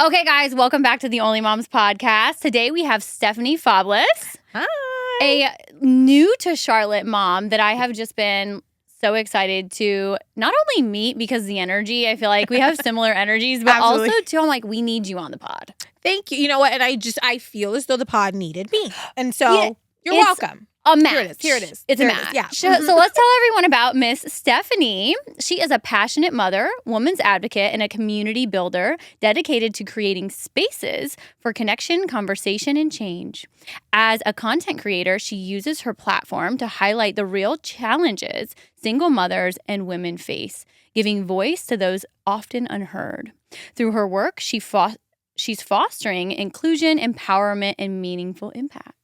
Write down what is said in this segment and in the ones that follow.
Okay, guys, welcome back to the Only Moms podcast. Today we have Stephanie Fabulous. Hi. A new to Charlotte mom that I have just been so excited to not only meet because the energy, I feel like we have similar energies, but Absolutely. also too, I'm like, we need you on the pod. Thank you. You know what? And I feel as though the pod needed me. And so Yeah, you're it's welcome. A match. Here it is. It's Here a it is. match. Yeah. So let's tell everyone about Miss Stephanie. She is a passionate mother, woman's advocate, and a community builder dedicated to creating spaces for connection, conversation, and change. As a content creator, she uses her platform to highlight the real challenges single mothers and women face, giving voice to those often unheard. Through her work, she's fostering inclusion, empowerment, and meaningful impact.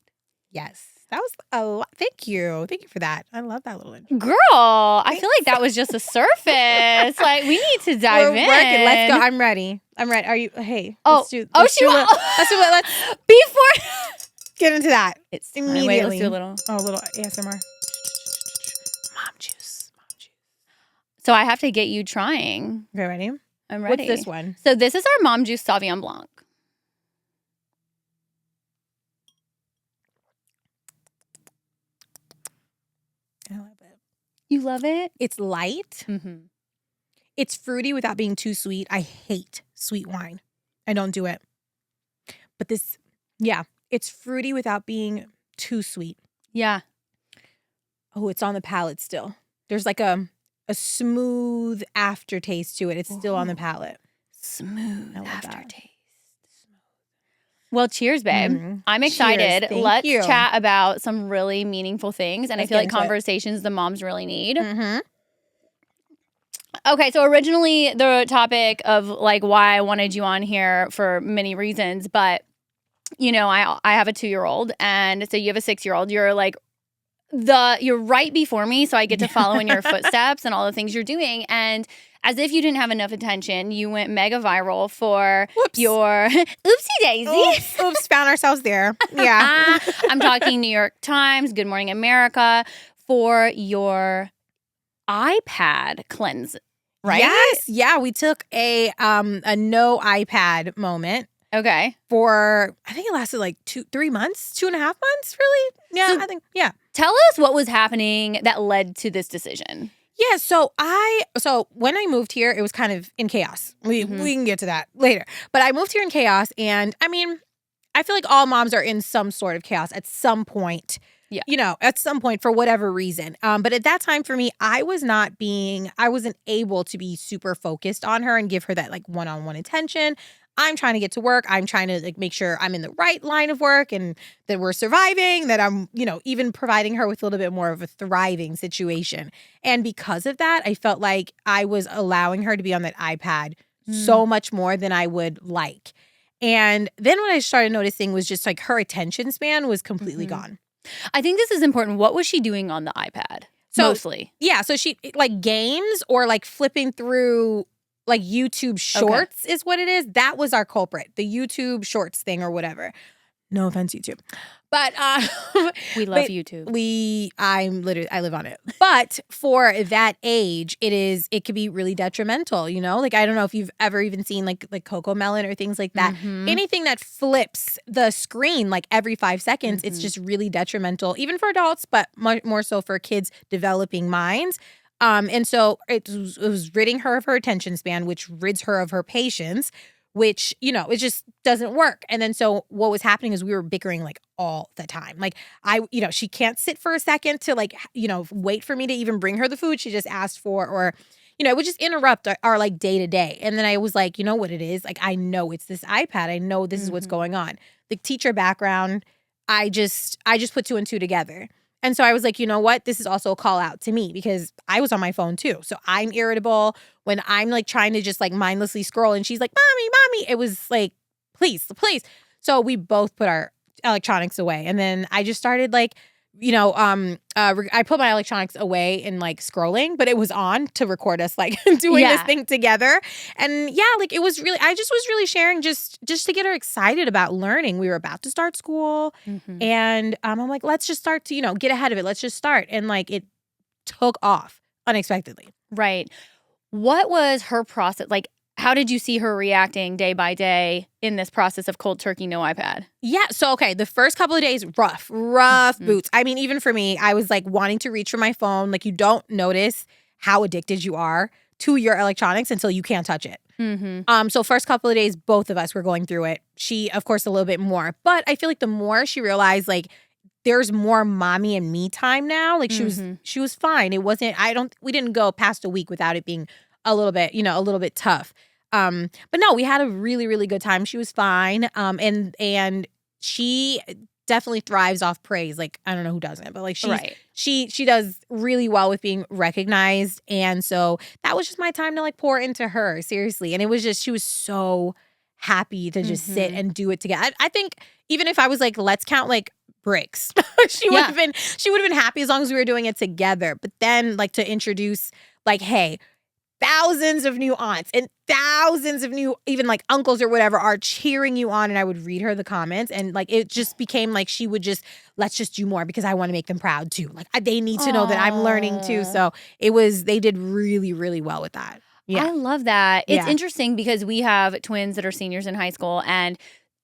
Yes. That was a lot. Thank you. Thank you for that. I love that little intro. Girl, I feel like that was just a surface. Like, we need to dive We're in. working. Let's go. I'm ready. Are you? Hey. Let's do Let's Before get into that. It's immediately. Wait, let's do a little. Oh, a little ASMR. Mom juice. So I have to get you trying. Okay, ready? I'm ready. What's this one? So this is our Mom Juice Sauvignon Blanc. I love it. You love it? It's light. Mm-hmm. It's fruity without being too sweet. I hate sweet wine. I don't do it. But this, yeah, it's fruity without being too sweet. Yeah. Oh, it's on the palate still. There's like a smooth aftertaste to it. It's still on the palate. Smooth I love that. aftertaste. Well, cheers, babe. I'm excited. Cheers. Thank Let's you. chat about some really meaningful things. And Let's I feel get like into it. conversations the moms really need. Mm-hmm. Okay, so originally the topic of like why I wanted you on here for many reasons, but you know, I have a 2-year-old, and so you have a 6-year-old. You're like you're right before me, so I get to follow in your footsteps and all the things you're doing. And as if you didn't have enough attention, you went mega viral for your oopsie daisy. Oops, found ourselves there. Yeah. I'm talking New York Times, Good Morning America, for your iPad cleanse, right? Yes. Yeah, we took a no iPad moment. Okay. For, I think it lasted like 3 months, 2.5 months, really? Yeah, So- I think, yeah. Tell us what was happening that led to this decision. Yeah, so when I moved here, it was kind of in chaos. We can get to that later. But I moved here in chaos, and I mean, I feel like all moms are in some sort of chaos at some point. Yeah. You know, at some point for whatever reason. But at that time for me, I wasn't able to be super focused on her and give her that like one-on-one attention. I'm trying to get to work. I'm trying to like make sure I'm in the right line of work and that we're surviving, that I'm, you know, even providing her with a little bit more of a thriving situation. And because of that, I felt like I was allowing her to be on that iPad so much more than I would like. And then what I started noticing was just like her attention span was completely gone. I think this is important. What was she doing on the iPad? So- Mostly. Yeah, so she like games or like flipping through like YouTube shorts is what it is. That was our culprit, the YouTube shorts thing or whatever. No offense, YouTube. But We love but YouTube. I live on it. But for that age, it could be really detrimental, you know? Like I don't know if you've ever even seen like Coco Melon or things like that. Anything that flips the screen like every 5 seconds, it's just really detrimental, even for adults, but much more so for kids' developing minds. And so it was ridding her of her attention span, which rids her of her patience, which, you know, it just doesn't work. And then so what was happening is we were bickering like all the time. Like she can't sit for a second to like, you know, wait for me to even bring her the food she just asked for, or, you know, it would just interrupt our like day to day. And then I was like, you know what it is? Like, I know it's this iPad. I know this is what's going on. The teacher background, I just put 2 and 2 together. And so I was like, you know what? This is also a call out to me because I was on my phone too. So I'm irritable when I'm like trying to just like mindlessly scroll and she's like, mommy. It was like, please. So we both put our electronics away. And then I just started like, you know, I put my electronics away and like scrolling, but it was on to record us like doing this thing together. And yeah, like it was really, I just was really sharing just to get her excited about learning. We were about to start school and I'm like, let's just start to, you know, get ahead of it. Let's just start. And like it took off unexpectedly. Right. What was her process? Like, how did you see her reacting day by day in this process of cold turkey, no iPad? Yeah. So, okay, the first couple of days, rough boots. I mean, even for me, I was like wanting to reach for my phone. Like, you don't notice how addicted you are to your electronics until you can't touch it. So first couple of days, both of us were going through it. She, of course, a little bit more. But I feel like the more she realized, like, there's more mommy and me time now. Like, she was fine. It wasn't, we didn't go past a week without it being a little bit tough. But no, we had a really, really good time. She was fine. And she definitely thrives off praise. Like, I don't know who doesn't, but like she does really well with being recognized. And so that was just my time to like pour into her, seriously. And it was just, she was so happy to just sit and do it together. I think even if I was like, let's count like bricks, she would have been happy as long as we were doing it together. But then like to introduce like, hey, thousands of new aunts and thousands of new even like uncles or whatever are cheering you on, and I would read her the comments, and like it just became like she would just, let's just do more because I want to make them proud too. Like they need to know that I'm learning too. So they did really, really well with that. Yeah. I love that. It's interesting because we have twins that are seniors in high school, and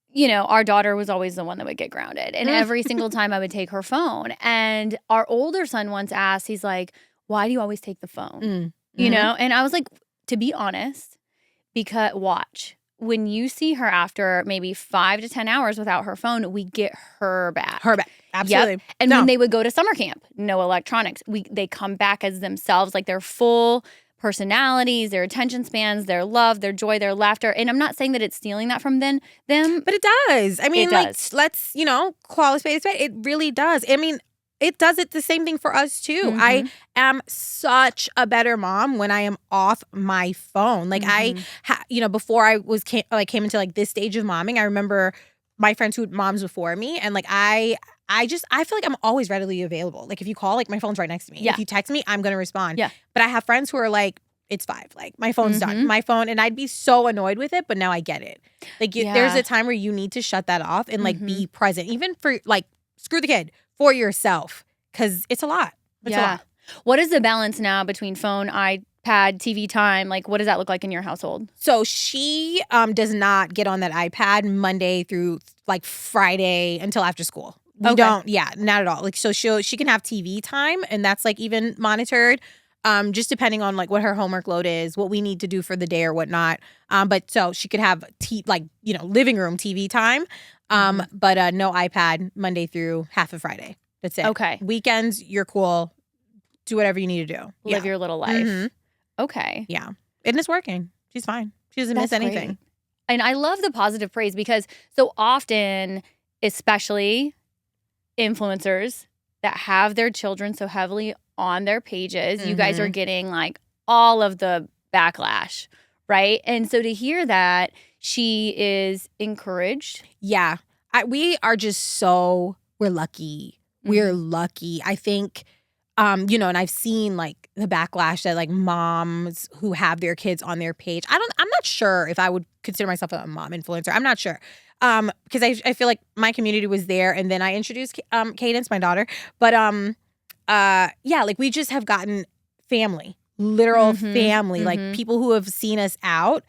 you know, our daughter was always the one that would get grounded, and every single time I would take her phone. And our older son once asked, he's like, why do you always take the phone? You know? And I was like, to be honest, because watch, when you see her after maybe 5 to 10 hours without her phone, we get her back. Absolutely. Yep. And when they would go to summer camp, no electronics, they come back as themselves, like their full personalities, their attention spans, their love, their joy, their laughter. And I'm not saying that it's stealing that from them. But it does. I mean, let's, call a spade a spade. It really does. I mean, it does the same thing for us too. I am such a better mom when I am off my phone. Like before I came into like this stage of momming, I remember my friends who had moms before me, and like I feel like I'm always readily available. Like if you call, like my phone's right next to me. If you text me, I'm gonna respond. But I have friends who are like, it's 5. Like my phone's done. My phone, and I'd be so annoyed with it, but now I get it. Like there's a time where you need to shut that off and like be present, even for like screw the kid. For yourself, because it's a lot. It's a lot. What is the balance now between phone, iPad, TV time? Like, what does that look like in your household? So she does not get on that iPad Monday through like Friday until after school. We don't, not at all. Like, so she can have TV time, and that's like even monitored, just depending on like what her homework load is, what we need to do for the day or whatnot. But so she could have living room TV time. But no iPad Monday through half of Friday. That's it. Okay. Weekends, you're cool. Do whatever you need to do. Live your little life. Okay. Yeah. And it's working. She's fine. She doesn't miss anything. Great. And I love the positive praise because so often, especially influencers that have their children so heavily on their pages, you guys are getting like all of the backlash, right? And so to hear that she is encouraged. Yeah. We're lucky. We're lucky. I think, and I've seen like the backlash that like moms who have their kids on their page. I'm not sure if I would consider myself a mom influencer. I'm not sure. Because I feel like my community was there, and then I introduced Cadence, my daughter. But like we just have gotten family, literal family, like people who have seen us out.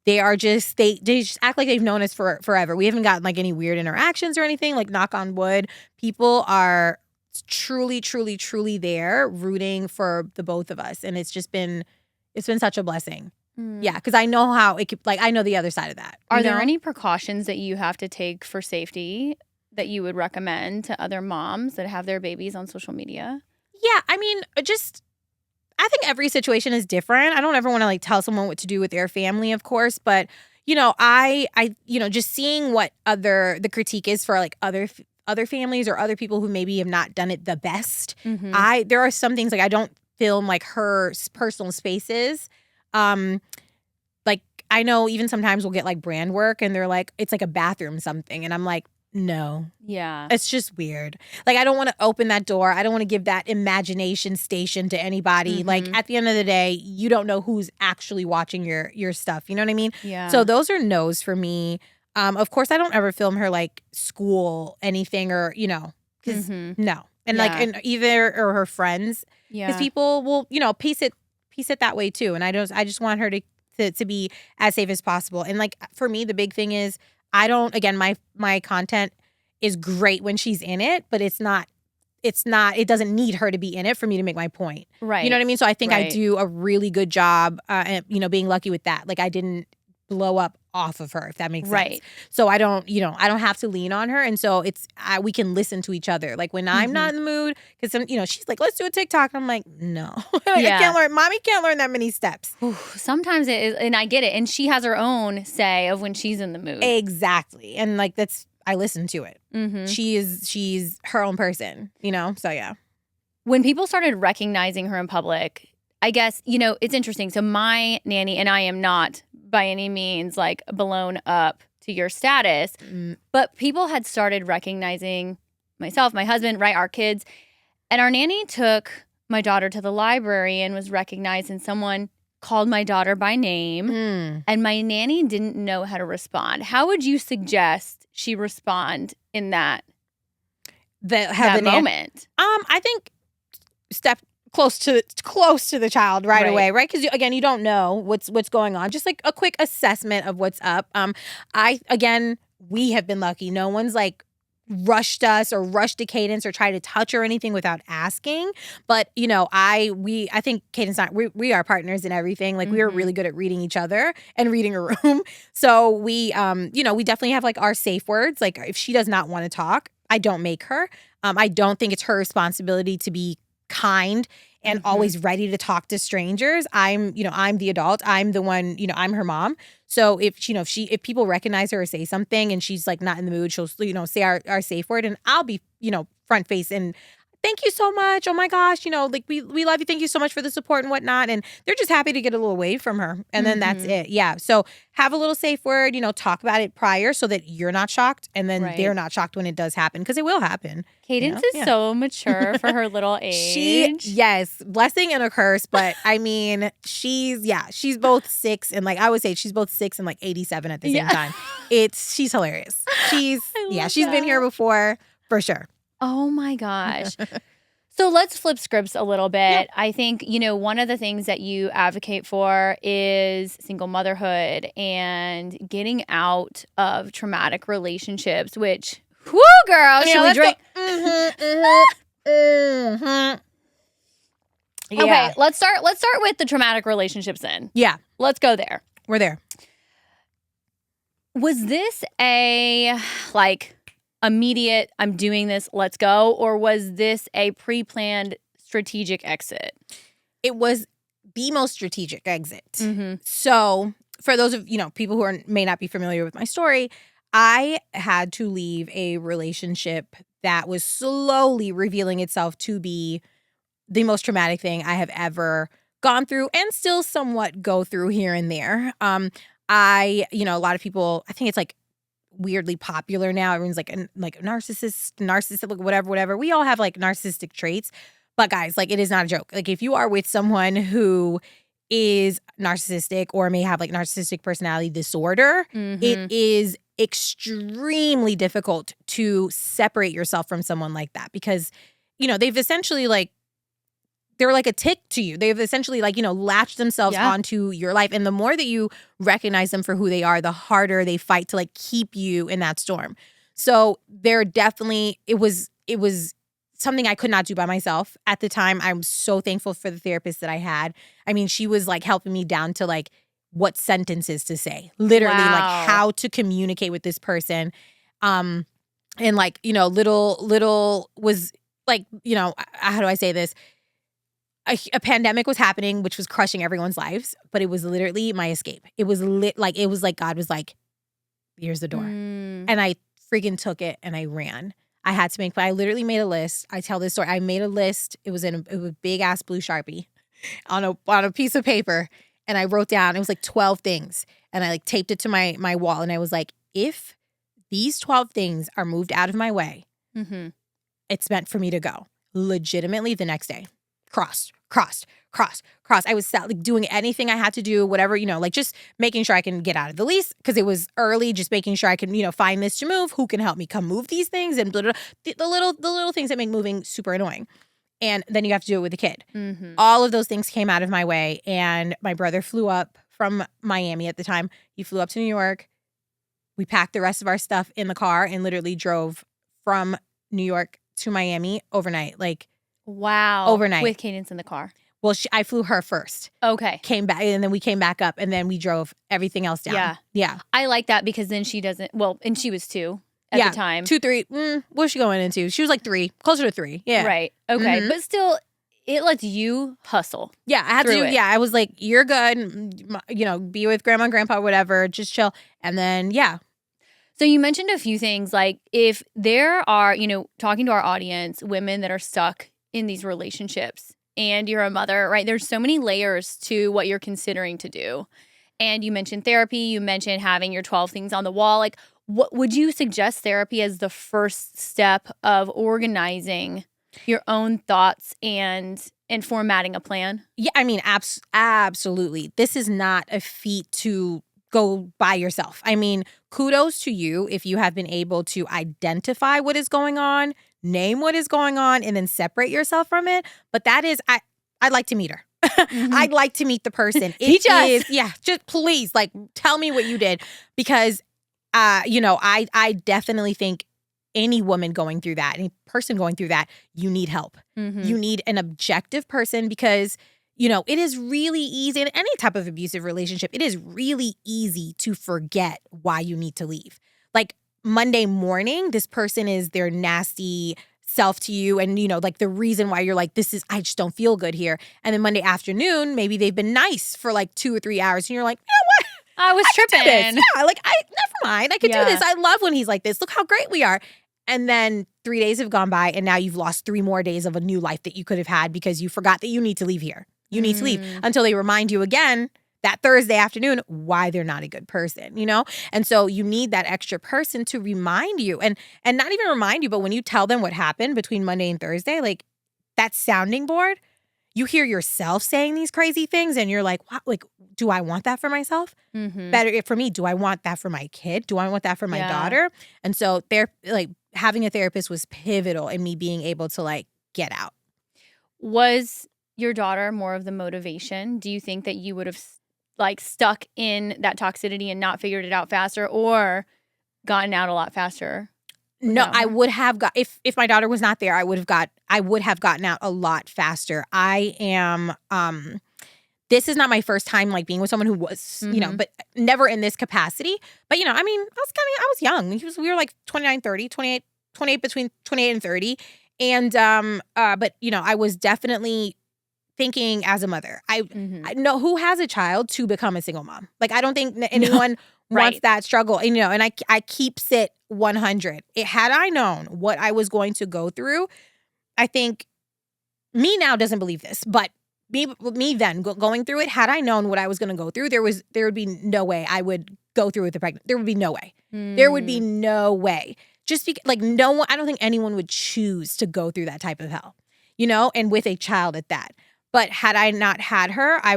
They are just they just act like they've known us for forever. We haven't gotten like any weird interactions or anything. Like knock on wood, people are truly, truly, truly there rooting for the both of us, and it's been such a blessing. Yeah, because I know how it could. Like I know the other side of that. Are there any precautions that you have to take for safety that you would recommend to other moms that have their babies on social media? Yeah, I mean, I think every situation is different. I don't ever want to like tell someone what to do with their family, of course, but I just seeing what the critique is for like other families or other people who maybe have not done it the best. There are some things like I don't film like her personal spaces. Like I know even sometimes we'll get like brand work and they're like it's like a bathroom something, and I'm like, no. Yeah. It's just weird. Like, I don't want to open that door. I don't want to give that imagination station to anybody. Like, at the end of the day, you don't know who's actually watching your stuff. You know what I mean? Yeah. So those are no's for me. Of course, I don't ever film her, like, school anything or, because no. And, like, and either or her friends. Yeah. Because people will, piece it that way, too. And I just want her to to be as safe as possible. And like for me, the big thing is again, my content is great when she's in it, but it doesn't need her to be in it for me to make my point. Right. You know what I mean? So I think I do a really good job, being lucky with that. Like I didn't blow up off of her, if that makes sense. So I don't have to lean on her. And so we can listen to each other. Like when I'm not in the mood, because she's like, let's do a TikTok. And I'm like, no, mommy can't learn that many steps. Sometimes it is, and I get it. And she has her own say of when she's in the mood. Exactly. And like I listen to it. She's her own person, so yeah. When people started recognizing her in public, I guess, it's interesting. So my nanny, and I am not by any means like blown up to your status, but people had started recognizing myself, my husband, right, our kids. And our nanny took my daughter to the library and was recognized, and someone called my daughter by name, and my nanny didn't know how to respond. How would you suggest she respond in that moment? I think step close to the child right away, right? Because again, you don't know what's going on. Just like a quick assessment of what's up. We have been lucky. No one's like rushed us or rushed to Cadence or tried to touch or anything without asking. But I think Cadence and I, we are partners in everything. Like we are really good at reading each other and reading a room. So we we definitely have like our safe words. Like if she does not want to talk, I don't make her. I don't think it's her responsibility to be kind and always ready to talk to strangers. I'm the adult. I'm the one, I'm her mom. So if people recognize her or say something and she's like not in the mood, she'll, say our safe word, and I'll be, front face and thank you so much. Oh my gosh, like we love you. Thank you so much for the support and whatnot. And they're just happy to get a little away from her. And then that's it. Yeah. So have a little safe word, talk about it prior so that you're not shocked, and then they're not shocked when it does happen, because it will happen. Cadence is so mature for her little age. Yes, blessing and a curse. But I mean, she's both 6 and like I would say she's both 6 and like 87 at the same time. She's hilarious. She's been here before for sure. Oh my gosh. So let's flip scripts a little bit. Yeah. I think, one of the things that you advocate for is single motherhood and getting out of traumatic relationships, which, whoo, girl, should we drink? Yeah. Okay, let's start with the traumatic relationships then. Yeah. Let's go there. We're there. Was this a, immediate, I'm doing this, let's go? Or was this a pre-planned strategic exit? It was the most strategic exit. So for those of, people who may not be familiar with my story, I had to leave a relationship that was slowly revealing itself to be the most traumatic thing I have ever gone through and still somewhat go through here and there. A lot of people, I think it's like weirdly popular now. Everyone's like narcissist, whatever. We all have like narcissistic traits. But guys, like it is not a joke. Like if you are with someone who is narcissistic or may have like narcissistic personality disorder, it is extremely difficult to separate yourself from someone like that, because, they've essentially they're like a tick to you. They've essentially latched themselves onto your life. And the more that you recognize them for who they are, the harder they fight to keep you in that storm. So there definitely, it was something I could not do by myself at the time. I'm so thankful for the therapist that I had. I mean, she was helping me down to what sentences to say, literally how to communicate with this person. And little was how do I say this? A pandemic was happening, which was crushing everyone's lives, but it was literally my escape. It was God was like, here's the door. And I freaking took it and I ran. I literally made a list. I tell this story. I made a list. It was in a big ass blue Sharpie on a piece of paper. And I wrote down, it was 12 things. And I taped it to my wall. And I was like, if these 12 things are moved out of my way, it's meant for me to go. Legitimately the next day. Crossed. I was doing anything I had to do, whatever, just making sure I can get out of the lease because it was early, just making sure I can, find this to move. Who can help me come move these things? And blah, blah, blah. The little things that make moving super annoying. And then you have to do it with a kid. All of those things came out of my way, and my brother flew up from Miami at the time. He flew up to New York. We packed the rest of our stuff in the car and literally drove from New York to Miami overnight. Like, wow. Overnight. With Cadence in the car. Well, I flew her first. Okay. Came back, and then we came back up, and then we drove everything else down. Yeah. Yeah. I like that because then she doesn't, well, and she was 2 at the time. 2, 3. What was she going into? She was like 3, closer to 3. Yeah. Right. Okay. But still, it lets you hustle. Yeah, I had to. It. Yeah, I was like, "You're good. You know, be with grandma and grandpa, whatever. Just chill." And then, yeah. So you mentioned a few things, like if there are, talking to our audience, women that are stuck in these relationships, and you're a mother, right? There's so many layers to what you're considering to do. And you mentioned therapy. You mentioned having your 12 things on the wall. Like, what would you suggest therapy as the first step of organizing your own thoughts and formatting a plan? Yeah, I mean, absolutely. This is not a feat to go by yourself. I mean, kudos to you if you have been able to identify what is going on, name what is going on, and then separate yourself from it. But that is, I'd like to meet her. I'd like to meet the person. Teach us. Yeah, just please, like, tell me what you did. Because, I definitely think any woman going through that, any person going through that, you need help. You need an objective person because, it is really easy in any type of abusive relationship. It is really easy to forget why you need to leave. Like Monday morning, this person is their nasty self to you. And, like the reason why you're like, I just don't feel good here. And then Monday afternoon, maybe they've been nice for like 2 or 3 hours. And you're like, you know what? I was tripping. Yeah, like, never mind. I could do this. I love when he's like this. Look how great we are. And then 3 days have gone by and now you've lost 3 more days of a new life that you could have had because you forgot that you need to leave here. You need to leave until they remind you again that Thursday afternoon why they're not a good person, And so you need that extra person to remind you and not even remind you, but when you tell them what happened between Monday and Thursday, like that sounding board, you hear yourself saying these crazy things and you're like, wow, like, do I want that for myself? Better for me. Do I want that for my kid? Do I want that for my daughter? And so having a therapist was pivotal in me being able to like get out. Was your daughter more of the motivation? Do you think that you would have like stuck in that toxicity and not figured it out faster or gotten out a lot faster? No, I would have got if my daughter was not there, I would have gotten out a lot faster. I am this is not my first time like being with someone who was, but never in this capacity. But I mean, I was young. We were like 29, 30, 28 between 28 and 30. And but I was definitely thinking as a mother, I know who has a child to become a single mom. Like, I don't think anyone wants that struggle, and I keeps it 100. Had I known what I was going to go through, I think me now doesn't believe this, but me then going through it, had I known what I was going to go through, there would be no way I would go through with the pregnant. There would be no way. There would be no way. Just because, like, no one, I don't think anyone would choose to go through that type of hell, and with a child at that. But had I not had her, I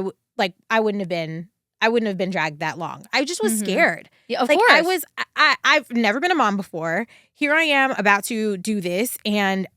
wouldn't have been dragged that long. I just was scared. Yeah, of course. I've never been a mom before. Here I am about to do this. And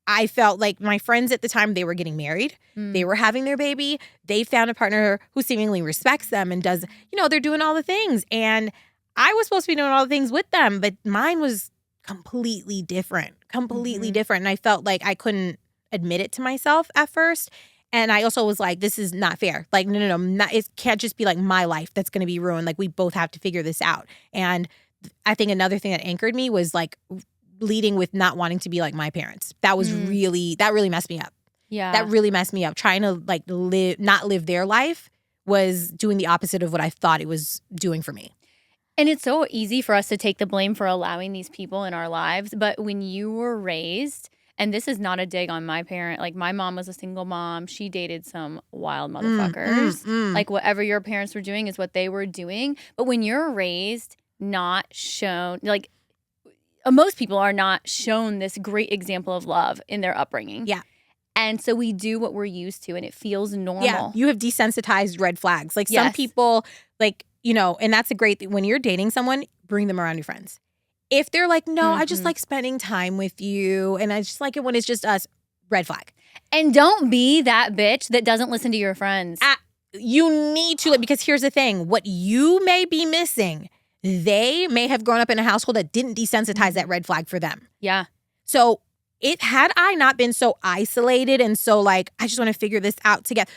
I felt like my friends at the time, they were getting married. They were having their baby. They found a partner who seemingly respects them and does, they're doing all the things. And I was supposed to be doing all the things with them, but mine was completely different. And I felt like I couldn't admit it to myself at first. And I also was like, this is not fair. Like, no. It can't just be like my life that's going to be ruined. Like, we both have to figure this out. And I think another thing that anchored me was like leading with not wanting to be like my parents. That was that really messed me up. Yeah. That really messed me up. Trying to like not live their life was doing the opposite of what I thought it was doing for me. And it's so easy for us to take the blame for allowing these people in our lives. But when you were raised, and this is not a dig on my parent. Like, my mom was a single mom. She dated some wild motherfuckers. Like, whatever your parents were doing is what they were doing. But when you're raised, not shown, like, most people are not shown this great example of love in their upbringing. Yeah. And so we do what we're used to, and it feels normal. Yeah, you have desensitized red flags. Like, some people, like, and that's a great thing. When you're dating someone, bring them around your friends. If they're like, no, I just like spending time with you and I just like it when it's just us, red flag. And don't be that bitch that doesn't listen to your friends. you need to, because here's the thing, what you may be missing, they may have grown up in a household that didn't desensitize that red flag for them. Yeah. So had I not been so isolated and so like, I just want to figure this out together.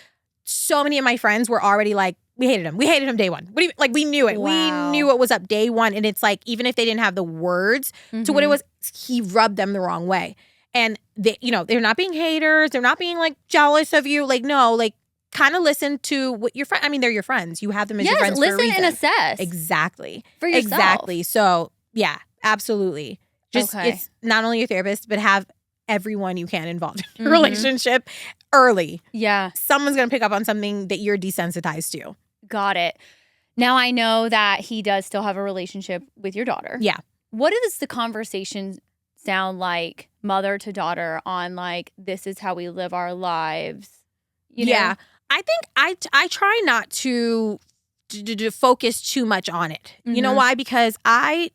So many of my friends were already like, we hated him. We hated him day one. What do you, like, we knew it. Wow. We knew what was up day one. And it's like, even if they didn't have the words to what it was, he rubbed them the wrong way. And they, they're not being haters. They're not being like jealous of you. Like, no, like kind of listen to what your friend, I mean, they're your friends. You have them as your friends for a reason. Listen and assess. Exactly. For yourself. Exactly. So yeah, absolutely. Just it's not only your therapist, but have everyone you can involved in your relationship early. Yeah. Someone's going to pick up on something that you're desensitized to. Got it. Now I know that he does still have a relationship with your daughter. Yeah. What does the conversation sound like, mother to daughter, on like, this is how we live our lives? You know? I think I try not to focus too much on it. You know why? Because I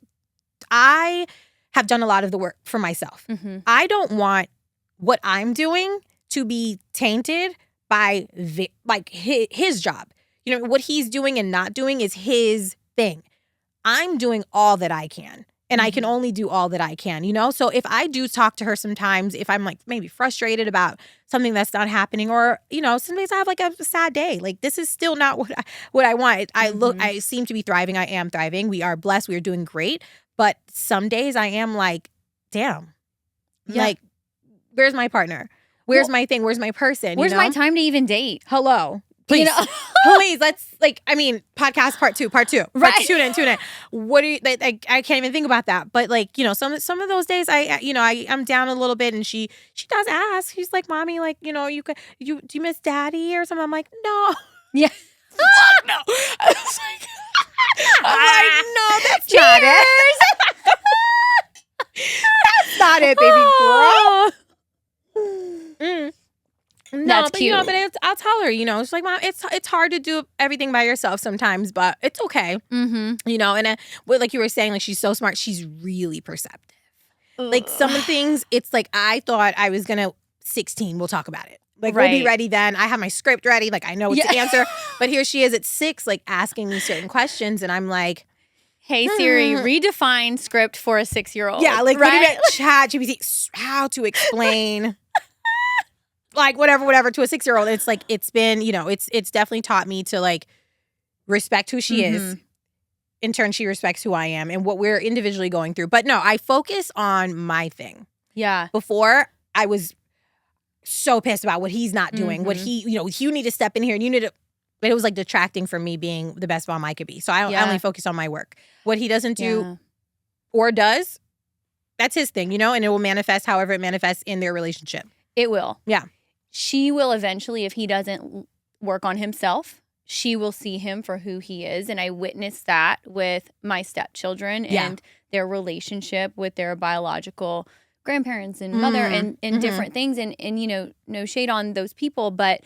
have done a lot of the work for myself. I don't want what I'm doing to be tainted by his job. What he's doing and not doing is his thing. I'm doing all that I can. And I can only do all that I can, So if I do talk to her sometimes, if I'm like maybe frustrated about something that's not happening, or, sometimes I have like a sad day. Like, this is still not what I want. I seem to be thriving. I am thriving. We are blessed. We are doing great. But some days I am like, damn, like, where's my partner? Where's my thing? Where's my person? Where's my time to even date? Hello. Please, please, podcast part two. Right. Tune in. What do you, I can't even think about that. But like, some of those days I'm down a little bit, and she does ask. She's like, mommy, like, do you miss daddy or something? I'm like, no. Yeah. Fuck no. I was like, no, that's not it. That's not it, baby girl. No, that's but cute. But I'll tell her, it's like, Mom, it's hard to do everything by yourself sometimes, but it's okay. And like you were saying, like, she's so smart. She's really perceptive. Like, some of the things, it's like, I thought I was gonna 16. We'll talk about it. Like, we'll be ready then. I have my script ready. Like, I know what to answer. But here she is at 6, like, asking me certain questions, and I'm like, hey Siri, redefine script for a 6-year-old. Yeah, like, what did chat GPT, how to explain. Like, whatever to a 6-year-old. It's like, it's been, it's definitely taught me to like respect who she is. In turn, she respects who I am and what we're individually going through. But no, I focus on my thing. Yeah. Before, I was so pissed about what he's not doing. What he, you need to step in here and you need to, but it was like detracting from me being the best mom I could be. So I only focus on my work. What he doesn't do or does, that's his thing, and it will manifest however it manifests in their relationship. It will. Yeah. She will eventually, if he doesn't work on himself, she will see him for who he is. And I witnessed that with my stepchildren and their relationship with their biological grandparents and mother and different things. And no shade on those people, but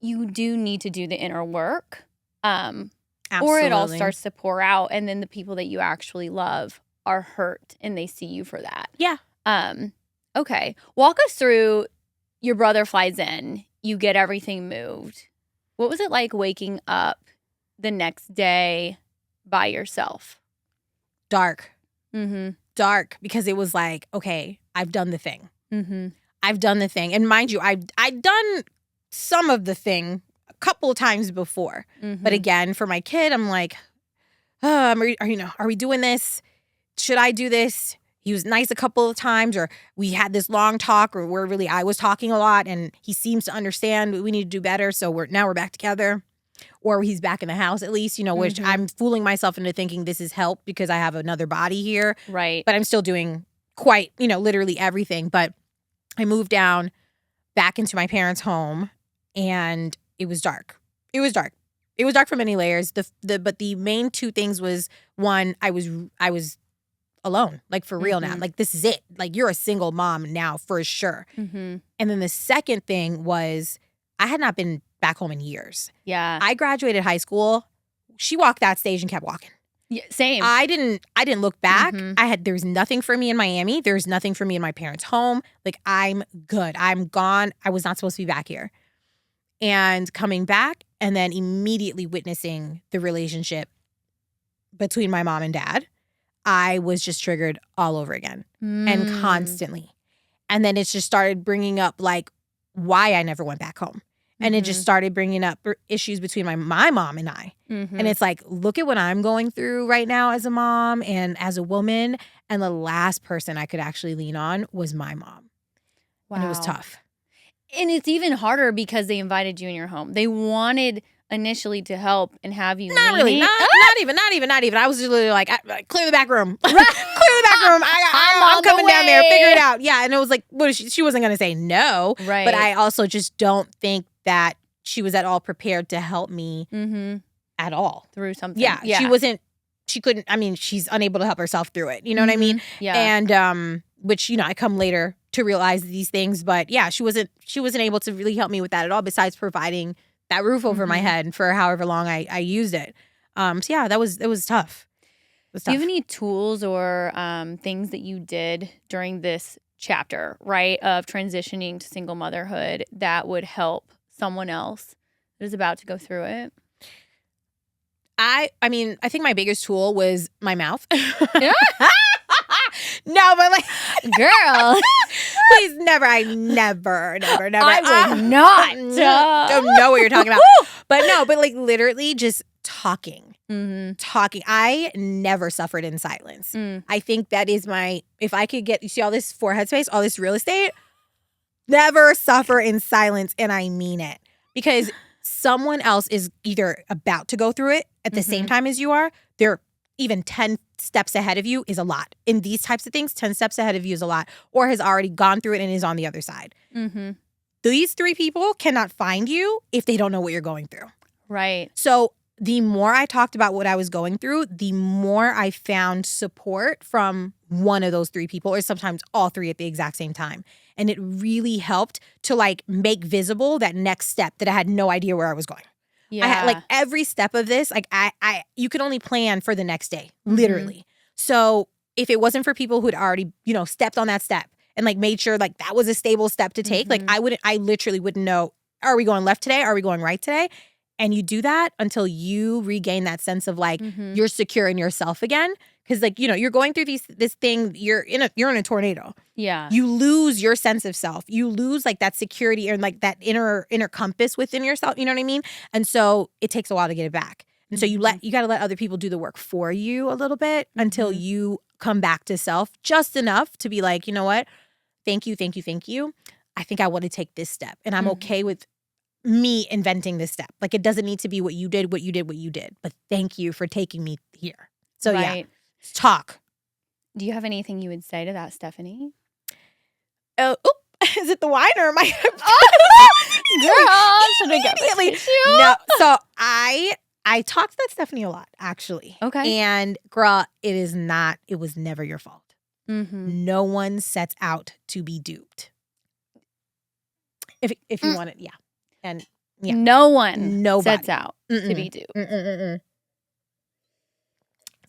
you do need to do the inner work. Or it all starts to pour out. And then the people that you actually love are hurt and they see you for that. Yeah. Okay. Walk us through. Your brother flies in. You get everything moved. What was it like waking up the next day by yourself? Dark. Dark, because it was like, okay, I've done the thing. I've done the thing. And mind you, I've done some of the thing a couple of times before. But again, for my kid, I'm like, are we doing this? Should I do this? He was nice a couple of times, or we had this long talk, or where really I was talking a lot, and he seems to understand we need to do better. So we're back together, or he's back in the house at least, which I'm fooling myself into thinking this is help because I have another body here. Right. But I'm still doing quite, literally everything. But I moved down back into my parents' home, and it was dark. It was dark. It was dark for many layers. But the main two things was, one, I was alone, like, for real now. Like, this is it. Like, you're a single mom now for sure. And then the second thing was, I had not been back home in years. Yeah. I graduated high school. She walked that stage and kept walking. Yeah, same. I didn't look back. There was nothing for me in Miami. There's nothing for me in my parents' home. Like, I'm good. I'm gone. I was not supposed to be back here. And coming back, and then immediately witnessing the relationship between my mom and dad, I was just triggered all over again and constantly. And then it just started bringing up like why I never went back home. And it just started bringing up issues between my mom and I. And it's like, look at what I'm going through right now as a mom and as a woman. And the last person I could actually lean on was my mom. Wow. And it was tough. And it's even harder because they invited you in your home. They wanted initially to help and have you Not leaning. really. Not even. I was just literally like, clear the back room. Clear the back room. I'm coming down there. Figure it out. Yeah. And it was like, what is she wasn't going to say no. Right. But I also just don't think that she was at all prepared to help me at all. Through something. Yeah. She couldn't, I mean, she's unable to help herself through it. You know what I mean? Yeah. And, which, I come later to realize these things. But yeah, she wasn't able to really help me with that at all, besides providing that roof over my head for however long I used it. So yeah, it was tough. Do you have any tools or things that you did during this chapter, right, of transitioning to single motherhood that would help someone else that is about to go through it? I mean, I think my biggest tool was my mouth. No, but like, girl, please never. I never. I would not. Don't know what you're talking about. But no, but like literally just talking. Talking. I never suffered in silence. I think that is if I could get, you see all this forehead space, all this real estate, never suffer in silence. And I mean it. Because someone else is either about to go through it at the same time as you are. They're even 10 steps ahead of you is a lot. In these types of things, 10 steps ahead of you is a lot, or has already gone through it and is on the other side. These 3 people cannot find you if they don't know what you're going through. Right. So the more I talked about what I was going through, the more I found support from one of those 3 people, or sometimes all 3 at the exact same time. And it really helped to like make visible that next step that I had no idea where I was going. Yeah. I had like every step of this, like you could only plan for the next day, literally. So if it wasn't for people who'd already, stepped on that step and like made sure like that was a stable step to take, like I literally wouldn't know, are we going left today? Are we going right today? And you do that until you regain that sense of like you're secure in yourself again. Because like, you're going through this thing, you're in a tornado. Yeah. You lose your sense of self. You lose like that security and like that inner compass within yourself. You know what I mean? And so it takes a while to get it back. And so you got to let other people do the work for you a little bit until you come back to self just enough to be like, you know what? Thank you. I think I want to take this step. And I'm okay with me inventing this step. Like it doesn't need to be what you did. But thank you for taking me here. So yeah, talk. Do you have anything you would say to that, Stephanie? Is it the wine or am I? Girl, should I get immediately? No. So I talked to that Stephanie a lot, actually. Okay. And girl, it was never your fault. No one sets out to be duped. If you want it, yeah. And yeah. Nobody sets out to be duped.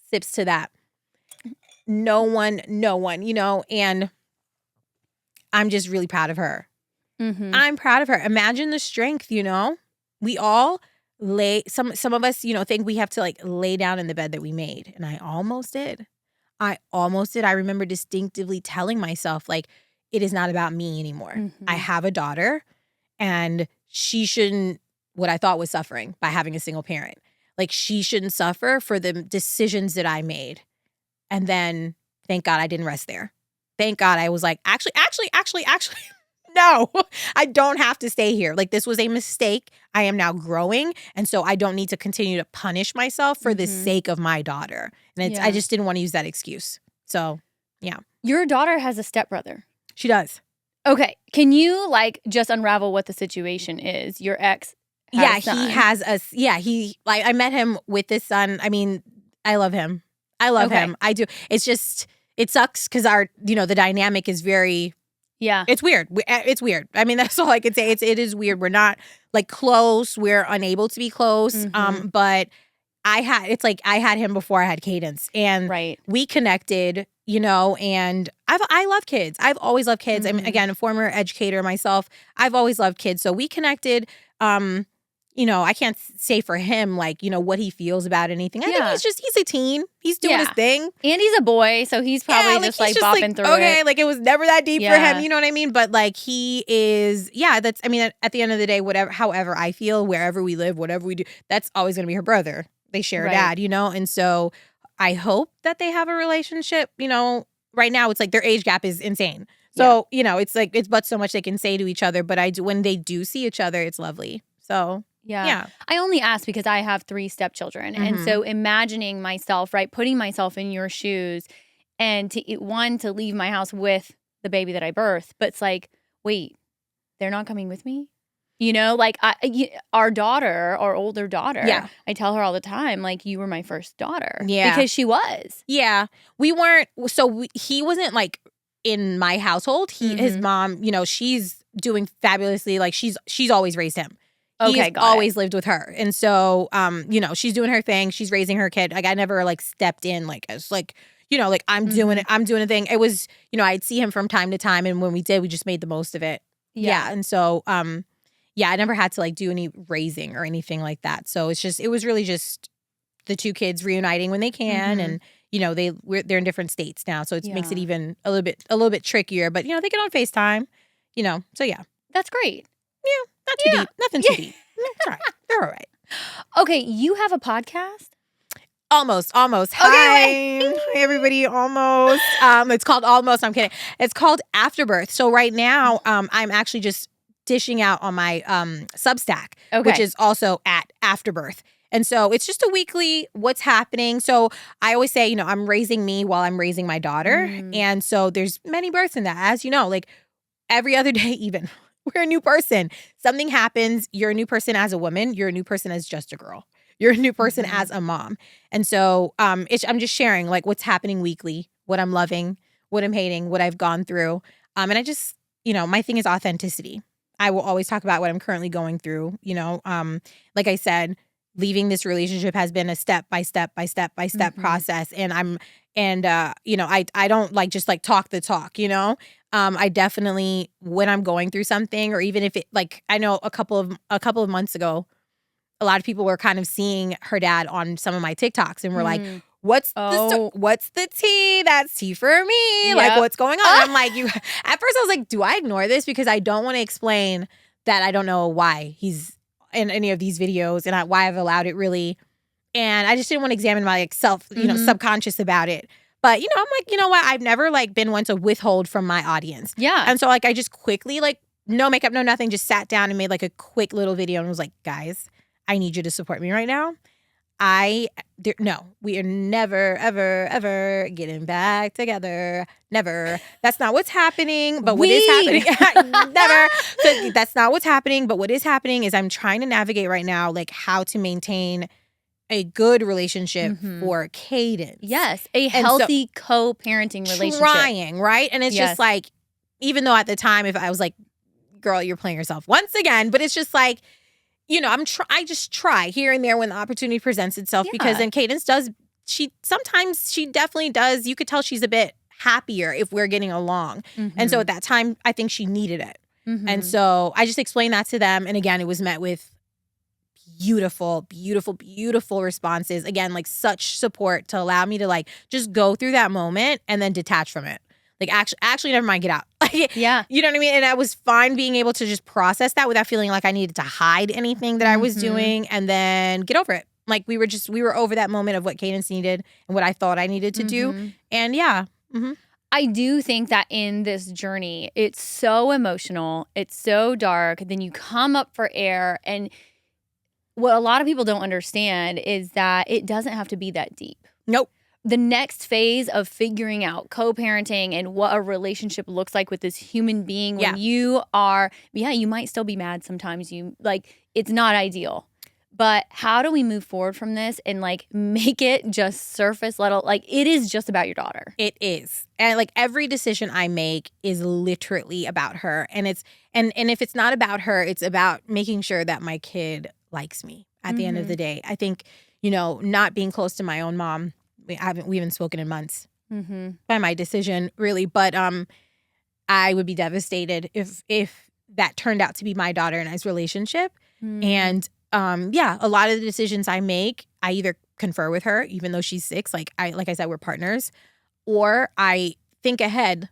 Sips to that. No one, and I'm just really proud of her. I'm proud of her. Imagine the strength, we all some of us, think we have to like lay down in the bed that we made. And I almost did. I remember distinctively telling myself like, it is not about me anymore. I have a daughter and she shouldn't, what I thought was suffering by having a single parent. Like she shouldn't suffer for the decisions that I made. And then thank God I didn't rest there. Thank God I was like, actually, no, I don't have to stay here. Like this was a mistake. I am now growing. And so I don't need to continue to punish myself for the sake of my daughter. And I just didn't want to use that excuse. So yeah. Your daughter has a stepbrother. She does. Okay. Can you like just unravel what the situation is? Your ex has a son. He has I met him with this son. I mean, I love him. Him. I do. It's just, it sucks because the dynamic is very, it's weird. It's weird. I mean, that's all I could say. It is weird. We're not like close. We're unable to be close. But I had him before I had Cadence and we connected, and I love kids. I've always loved kids. I'm again, a former educator myself. I've always loved kids. So we connected, I can't say for him, like, what he feels about anything. I think he's a teen. He's doing his thing. And he's a boy, so he's probably just bopping through okay, it. like, it was never that deep for him, you know what I mean? But, like, he is, that's, I mean, at the end of the day, however I feel, wherever we live, whatever we do, that's always going to be her brother. They share a dad, and so I hope that they have a relationship, right now it's like their age gap is insane. So, it's like, it's but so much they can say to each other, but when they do see each other, it's lovely. So... Yeah. I only ask because I have 3 stepchildren. And so imagining myself, putting myself in your shoes and to leave my house with the baby that I birthed. But it's like, wait, they're not coming with me? Our daughter, our older daughter, I tell her all the time, like, you were my first daughter. Yeah. Because she was. Yeah. We weren't, he wasn't like in my household. His mom, she's doing fabulously. Like, she's always raised him. He's always lived with her. And so, she's doing her thing. She's raising her kid. Like, I never, like, stepped in, like, as, like, like, I'm doing it. I'm doing a thing. It was, I'd see him from time to time. And when we did, we just made the most of it. Yeah. And so, I never had to, like, do any raising or anything like that. So it was really just the 2 kids reuniting when they can. And, they're in different states now. So it makes it even a little bit trickier. But, they get on FaceTime, so yeah. That's great. Yeah. Not too deep. Nothing too deep. It's all right. They're all right. Okay, you have a podcast? Almost. Okay, Hi, everybody. Almost. It's called Almost. I'm kidding. It's called Afterbirth. So right now, I'm actually just dishing out on my Substack, which is also at Afterbirth. And so it's just a weekly what's happening. So I always say, I'm raising me while I'm raising my daughter. And so there's many births in that, as you know, like every other day even. We're a new person. Something happens. You're a new person as a woman. You're a new person as just a girl. You're a new person as a mom. And so I'm just sharing like what's happening weekly, what I'm loving, what I'm hating, what I've gone through. And I just, my thing is authenticity. I will always talk about what I'm currently going through. Like I said, leaving this relationship has been a step by step process. And I don't like just like talk the talk, I definitely, when I'm going through something, or even if it, like, I know a couple of months ago, a lot of people were kind of seeing her dad on some of my TikToks and were like, what's the tea? That's tea for me. Yep. Like, what's going on? I'm like, at first I was like, do I ignore this? Because I don't want to explain that I don't know why he's in any of these videos and why I've allowed it really. And I just didn't want to examine my self, subconscious about it. But, I'm like, you know what? I've never, like, been one to withhold from my audience. Yeah. And so, like, I just quickly, like, no makeup, no nothing, just sat down and made, like, a quick little video and was like, guys, I need you to support me right now. No, we are never, ever, ever getting back together. Never. That's not what's happening. But what is happening? Never. So that's not what's happening. But what is happening is I'm trying to navigate right now, like, how to maintain a good relationship for Cadence. Yes, a healthy co-parenting relationship. Trying, right? And it's just like, even though at the time, if I was like, girl, you're playing yourself once again, but it's just like, I just try here and there when the opportunity presents itself because then Cadence sometimes she definitely does. You could tell she's a bit happier if we're getting along. And so at that time, I think she needed it. And so I just explained that to them. And again, it was met with beautiful responses. Again, like such support to allow me to like just go through that moment and then detach from it. Like actually never mind, get out. Yeah. You know what I mean? And I was fine being able to just process that without feeling like I needed to hide anything that I was doing and then get over it. Like we were over that moment of what Cadence needed and what I thought I needed to do. And yeah. I do think that in this journey, it's so emotional. It's so dark. Then you come up for air. And what a lot of people don't understand is that it doesn't have to be that deep. Nope. The next phase of figuring out co-parenting and what a relationship looks like with this human being when you are, you might still be mad sometimes. It's not ideal. But how do we move forward from this and like make it just surface level? Like it is just about your daughter. It is. And like every decision I make is literally about her. And if it's not about her, it's about making sure that my kid likes me at the end of the day. I think, not being close to my own mom, we haven't spoken in months by my decision really. But I would be devastated if that turned out to be my daughter and I's relationship. And a lot of the decisions I make, I either confer with her, even though she's 6, like I said, we're partners, or I think ahead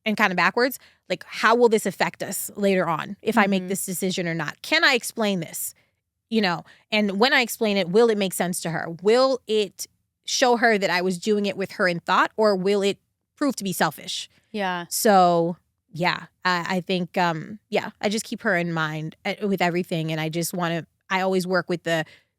and kind of backwards, like, how will this affect us later on if I make this decision or not? Can I explain this? You know, and when I explain it, will it make sense to her? Will it show her that I was doing it with her in thought, or will it prove to be selfish? Yeah. So, yeah, I think, I just keep her in mind with everything. And I just want to, I always work with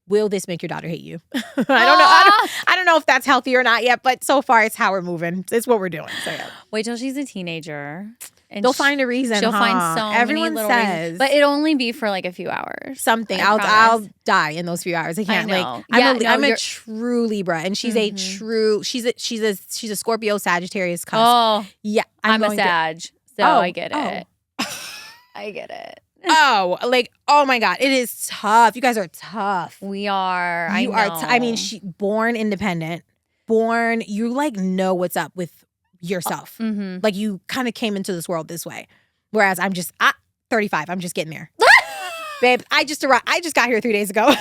will this make your daughter hate you? I don't know if that's healthy or not yet, but so far it's how we're moving. It's what we're doing. So, yeah. Wait till she's a teenager. And they'll find a reason. She'll find so Everyone many little says, reasons. But it'll only be for like a few hours. Something. I'll die in those few hours. I can't. I'm a true Libra, and she's a true. She's a Scorpio Sagittarius cusp. Oh, yeah. I'm a Sag, so I get it. I get it. Oh my God, it is tough. You guys are tough. We are. You are. I mean, born independent. Born, you like know what's up with yourself. Like, you kind of came into this world this way. Whereas I'm just 35. I'm just getting there. Babe, I just got here 3 days ago.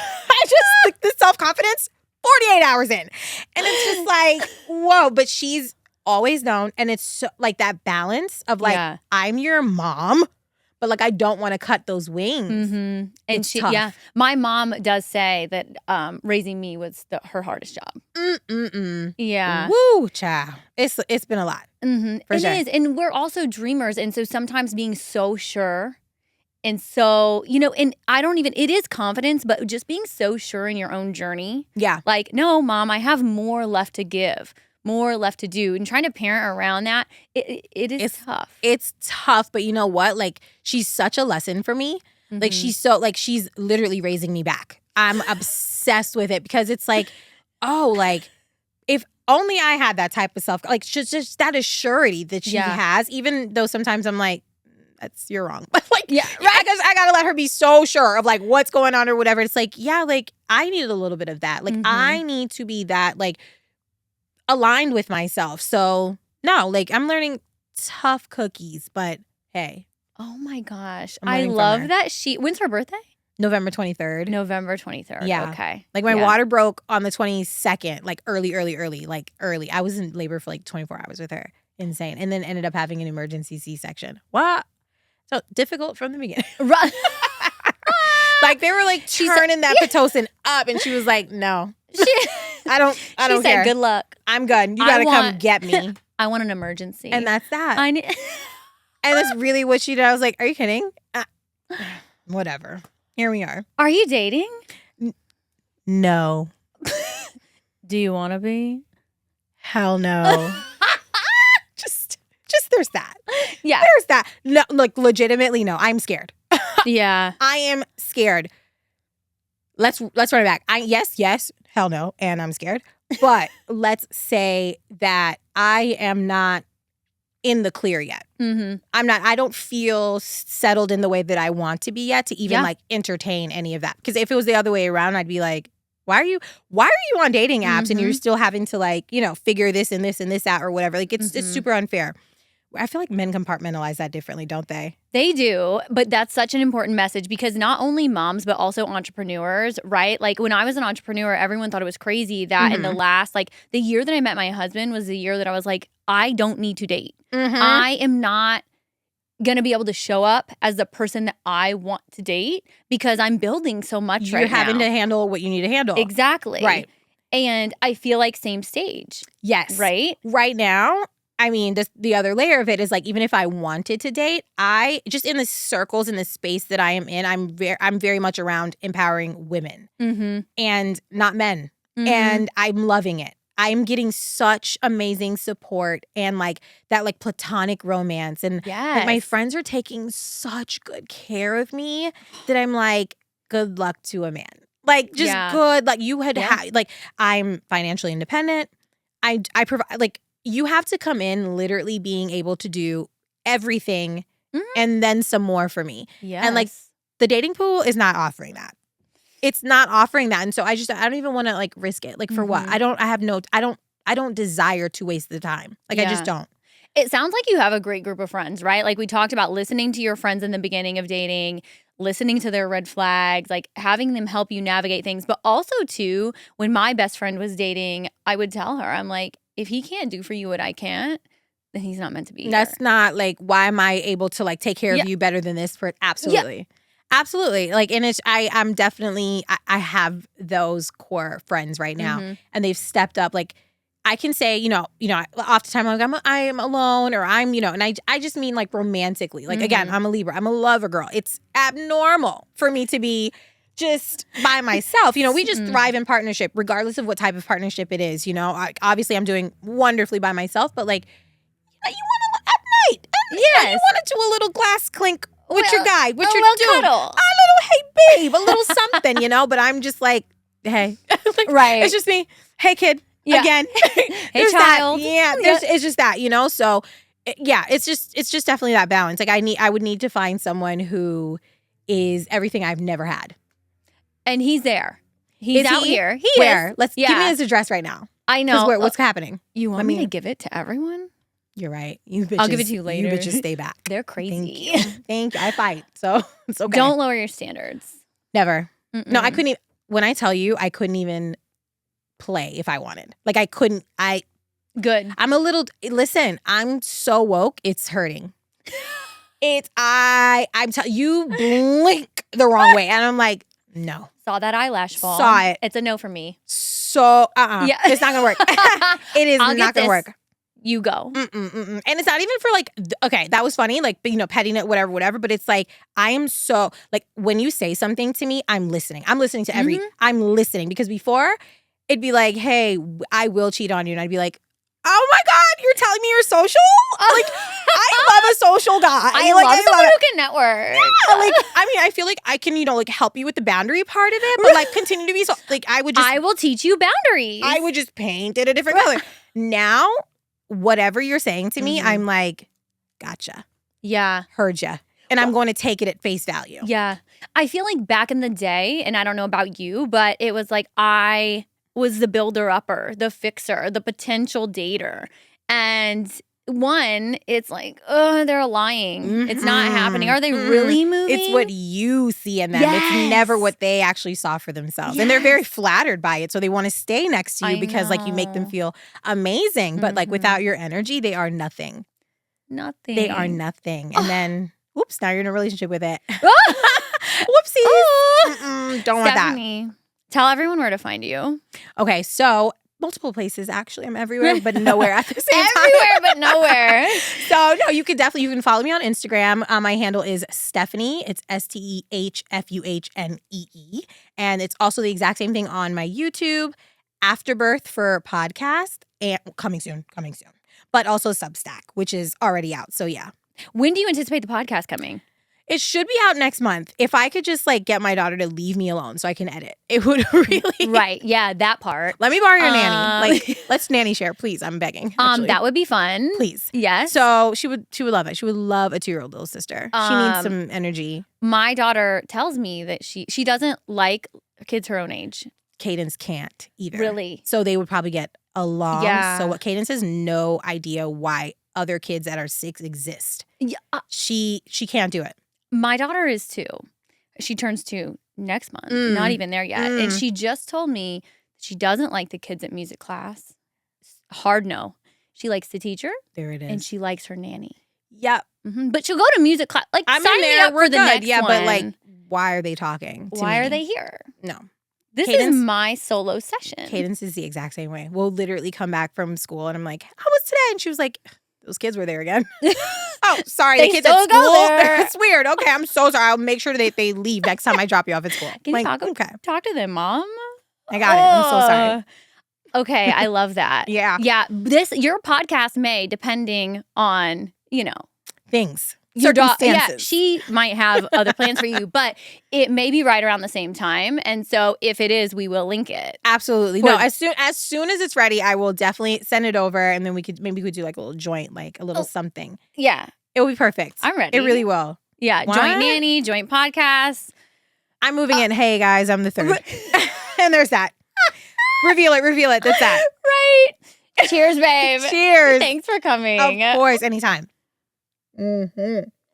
The self-confidence, 48 hours in. And it's just like, whoa. But she's always known. And it's so, like, that balance of like, I'm your mom, but like, I don't want to cut those wings. And it's tough. Yeah, my mom does say that raising me was her hardest job. Yeah. Woo, child. It's been a lot. It is. And we're also dreamers. And so sometimes being so sure and so, you know, and it is confidence, but just being so sure in your own journey. Yeah. Like, no, Mom, I have more left to give. More left to do, and trying to parent around that, it's tough. It's tough, but you know what? Like, she's such a lesson for me. Like, she's literally raising me back. I'm obsessed with it because it's like, if only I had that type of self, like, just that assurity that she has, even though sometimes I'm like, you're wrong. But like, I gotta let her be so sure of like what's going on or whatever. It's like, like, I need a little bit of that. Like, I need to be that, like, aligned with myself. So no, like, I'm learning tough cookies, but hey. Oh my gosh. I love that when's her birthday? November 23rd. November 23rd. Yeah. Okay. Like, my water broke on the 22nd, like early. I was in labor for like 24 hours with her. Insane. And then ended up having an emergency C-section. What? So difficult from the beginning. Right. Like, they were like turning that Pitocin up, and she was like, no. I don't care. She said, good luck. I'm good. You gotta come get me. I want an emergency. And that's that. And that's really what she did. I was like, are you kidding? Whatever. Here we are. Are you dating? No. Do you want to be? Hell no. just there's that. Yeah. There's that. No, like, legitimately, no. I'm scared. Yeah. I am scared. Let's run it back. Yes. Hell no. And I'm scared. But let's say that I am not in the clear yet. I don't feel settled in the way that I want to be yet to even like entertain any of that. Because if it was the other way around, I'd be like, why are you on dating apps and you're still having to, like, you know, figure this and this and this out or whatever? Like, it's super unfair. I feel like men compartmentalize that differently, don't they? They do, but that's such an important message because not only moms, but also entrepreneurs, right? Like, when I was an entrepreneur, everyone thought it was crazy that in the last, like, the year that I met my husband was the year that I was like, I don't need to date. I am not going to be able to show up as the person that I want to date because I'm building so much right now. You're having to handle what you need to handle. Exactly. Right. And I feel like same stage. Yes. Right? Right now, I mean, the other layer of it is, like, even if I wanted to date, I just, in the circles, in the space that I am in, I'm very much around empowering women and not men. And I'm loving it. I'm getting such amazing support and, like, that, like, platonic romance. And like, my friends are taking such good care of me that I'm like, good luck to a man. Like, just good. Like, you had, like, I'm financially independent. I provide, like, you have to come in literally being able to do everything and then some more for me. Yes. And, like, the dating pool is not offering that. It's not offering that. And so I don't even want to, like, risk it. Like, for what? I don't desire to waste the time. Like, I just don't. It sounds like you have a great group of friends, right? Like, we talked about listening to your friends in the beginning of dating, listening to their red flags, like having them help you navigate things. But also too, when my best friend was dating, I would tell her, I'm like, if he can't do for you what I can't, then he's not meant to be That's here. not like, why am I able to like take care of you better than this? Absolutely. Absolutely. Like, and I'm definitely, I have those core friends right now, and they've stepped up. Like, I can say, oftentimes like I'm alone, or I'm, and I just mean like romantically. Like, again, I'm a Libra. I'm a lover girl. It's abnormal for me to be just by myself. We just thrive in partnership, regardless of what type of partnership it is. Obviously I'm doing wonderfully by myself, but like, you want to at night. Yes. You want to do a little glass clink with your guy, with your little dude. cuddle. A little, hey babe, a little something, but I'm just like, hey. Like, right. It's just me. Hey kid. Yeah. Again. Hey child. It's just that, so it's just definitely that balance. Like I would need to find someone who is everything I've never had. And he's there. He's out here. He Where? is. Let's give me his address right now. I know. What's happening? You want me to give it to everyone? You're right. You bitches, I'll give it to you later. You bitches stay back. They're crazy. Thank you. I fight. So it's okay. Don't lower your standards. Never. No, I couldn't even, when I tell you, I couldn't even play if I wanted. Like I couldn't, Good. Listen, I'm so woke, it's hurting. I'm telling you, blink the wrong way. And I'm like, no. Saw that eyelash fall. Saw it. It's a no for me. So, yeah. It's not going to work. It is not going to work. You go. And it's not even for like, okay, that was funny, like, petting it, whatever. But it's like, I am so, like, when you say something to me, I'm listening. I'm listening to I'm listening. Because before, it'd be like, hey, I will cheat on you. And I'd be like, oh my God, you're telling me you're social? Like, I love a social guy. I love someone who can network. Yeah, like, I mean, I feel like I can, like, help you with the boundary part of it, but like, continue to be so, like, I will teach you boundaries. I would just paint it a different color. Now, whatever you're saying to me, I'm like, gotcha. Yeah. Heard ya. And I'm going to take it at face value. Yeah. I feel like back in the day, and I don't know about you, but it was like I was the builder-upper, the fixer, the potential dater. And one, it's like, oh, they're lying. It's not happening. Are they really moving? It's what you see in them. Yes. It's never what they actually saw for themselves. Yes. And they're very flattered by it. So they want to stay next to you because like you make them feel amazing. But like without your energy, they are nothing. Nothing. They are nothing. And then, oops, now you're in a relationship with it. Whoopsies. Don't want that. Tell everyone where to find you. Okay, so multiple places, actually. I'm everywhere, but nowhere at the same time. Everywhere, but nowhere. So, no, you can follow me on Instagram. My handle is Stephanie. It's STEHFUHNEE. And it's also the exact same thing on my YouTube, Afterbirth for podcast, and coming soon. But also Substack, which is already out. So, yeah. When do you anticipate the podcast coming? It should be out next month. If I could just like get my daughter to leave me alone so I can edit, it would really. Right. Yeah, that part. Let me borrow your nanny. Like, let's nanny share, please. I'm begging. Actually. That would be fun. Please. Yes. So she would love it. She would love a 2-year-old little sister. She needs some energy. My daughter tells me that she doesn't like kids her own age. Cadence can't either. Really? So they would probably get along. Yeah. So what Cadence has no idea why other kids that are 6 exist. Yeah. She can't do it. My daughter is 2. She turns 2 next month. Not even there yet. And she just told me she doesn't like the kids at music class. Hard no. She likes the teacher. There it is. And she likes her nanny. Yep. But she'll go to music class. Like, I'm sign in there. me up We're for the good. next yeah, one. but like, why are they talking to Why me? are they here? No. This is my solo session. Cadence is the exact same way. We'll literally come back from school and I'm like, how was today? And she was like, those kids were there again. Oh, sorry. The kids at school? That's weird. Okay, I'm so sorry. I'll make sure that they leave next time I drop you off at school. Can you talk to them, Mom? I got it. I'm so sorry. Okay, I love that. Yeah. Yeah. Your podcast may, depending on, things. Your daughter, yeah, she might have other plans for you, but it may be right around the same time. And so if it is, we will link it. Absolutely. No, as soon as it's ready, I will definitely send it over and then we could do like a little joint, like a little something. Yeah. It will be perfect. I'm ready. It really will. Yeah. What? Joint nanny, joint podcast. I'm moving in. Hey guys, I'm the 3rd. And there's that. Reveal it. That's that. Right. Cheers, babe. Cheers. Thanks for coming. Of course, anytime.